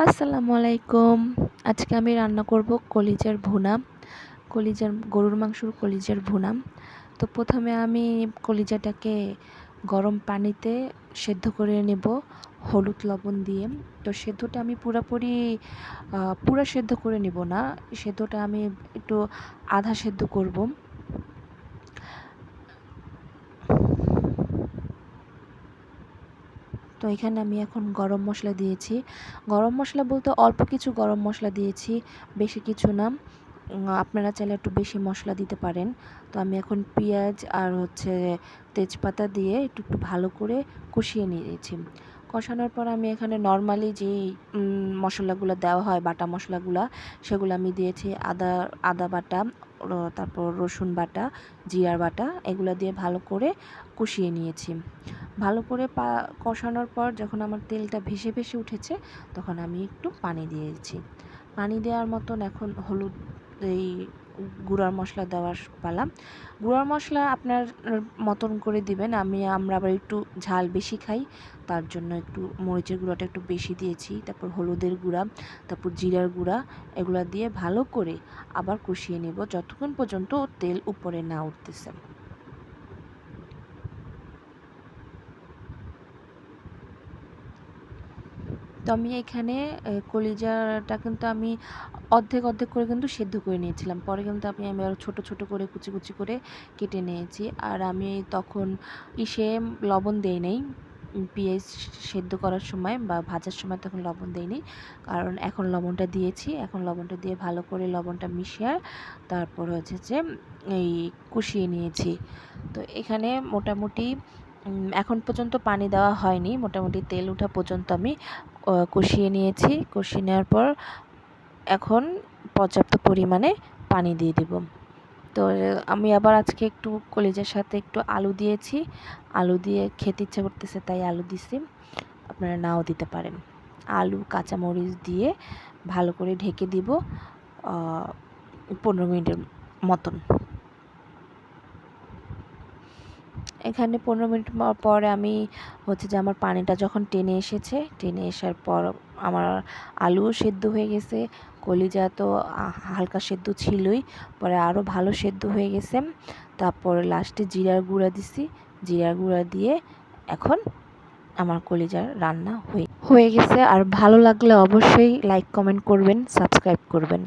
আসসালামু আলাইকুম। আজকে আমি রান্না করব কলিজার ভুনা, গরুর মাংসের কলিজার ভুনা। তো প্রথমে আমি কলিজাটাকে গরম পানিতে সেদ্ধ করে নেব হলুদ লবণ দিয়ে। তো সেদ্ধটা আমি পুরা সেদ্ধ করে নেব না, সেদ্ধটা আমি একটু আধা সেদ্ধ করব। তো এখানে আমি এখন গরম মশলা দিয়েছি। গরম মশলা বলতে অল্প কিছু গরম মশলা দিয়েছি, বেশি কিছু না। আপনারা চাইলে একটু বেশি মশলা দিতে পারেন। তো আমি এখন পেঁয়াজ আর তেজপাতা দিয়ে একটু ভালো করে কষিয়ে নিয়েছি। কষানোর পর আমি এখানে নর্মালি যেই মশলাগুলো দেওয়া হয়, বাটা মশলাগুলো, সেগুলো আমি দিয়েছি। আদা বাটা, তারপর রসুন বাটা, জিরার বাটা, এগুলো দিয়ে ভালো করে কষিয়ে নিয়েছি। ভালো করে কষানোর পর যখন আমার তেলটা ভেসে ভেসে উঠেছে, তখন আমি একটু পানি দিয়েছি। পানি দেওয়ার মতন এখন এই গুঁড়ার মশলা দেওয়ার পালা। গুঁড়ার মশলা আপনার মতন করে দিবেন। আমরা আবার একটু ঝাল বেশি খাই, তার জন্য একটু মরিচের গুঁড়াটা একটু বেশি দিয়েছি। তারপর হলুদের গুঁড়া, তারপর জিরার গুঁড়া, এগুলো দিয়ে ভালো করে আবার কষিয়ে নেব যতক্ষণ পর্যন্ত তেল উপরে না উঠতেছে। তো আমি এখানে কলিজাটা কিন্তু আমি অর্ধেক অর্ধেক করে কিন্তু সেদ্ধ করে নিয়েছিলাম। পরে কিন্তু আমি আরও ছোটো ছোটো করে কুচি কুচি করে কেটে নিয়েছি। আর আমি তখন লবণ দেই নাই, পেঁয়াজ সেদ্ধ করার সময় বা ভাজার সময় তখন লবণ দেইনি, কারণ এখন লবণটা দিয়েছি। এখন লবণটা দিয়ে ভালো করে লবণটা মিশিয়ে তারপর এই কষিয়ে নিয়েছি। তো এখানে মোটামুটি এখন পর্যন্ত পানি দেওয়া হয়নি, মোটামুটি তেল ওঠা পর্যন্ত আমি কষিয়ে নিয়েছি। কষিয়ে নেওয়ার পর এখন পর্যাপ্ত পরিমাণে পানি দিয়ে দেব। তো আমি আবার আজকে একটু কলিজার সাথে একটু আলু দিয়েছি। আলু দিয়ে খেতে ইচ্ছা করতেছে তাই আলু দিছি, আপনারা নাও দিতে পারেন। আলু কাঁচামরিচ দিয়ে ভালো করে ঢেকে দিব 15 মিনিটের মতন। এখানে 15 মিনিট পরে আমি আমার পানিটা যখন টেনে এসেছে, টেনে আসার পর আমার আলুও সেদ্ধ হয়ে গেছে, কলিজা তো হালকা সেদ্ধ ছিলই, পরে আরও ভালো সেদ্ধ হয়ে গেছে। তারপর লাস্টে জিরার গুঁড়া দিছি। জিরার গুঁড়া দিয়ে এখন আমার কলিজার রান্না হয়ে গেছে। আর ভালো লাগলে অবশ্যই লাইক কমেন্ট করবেন, সাবস্ক্রাইব করবেন।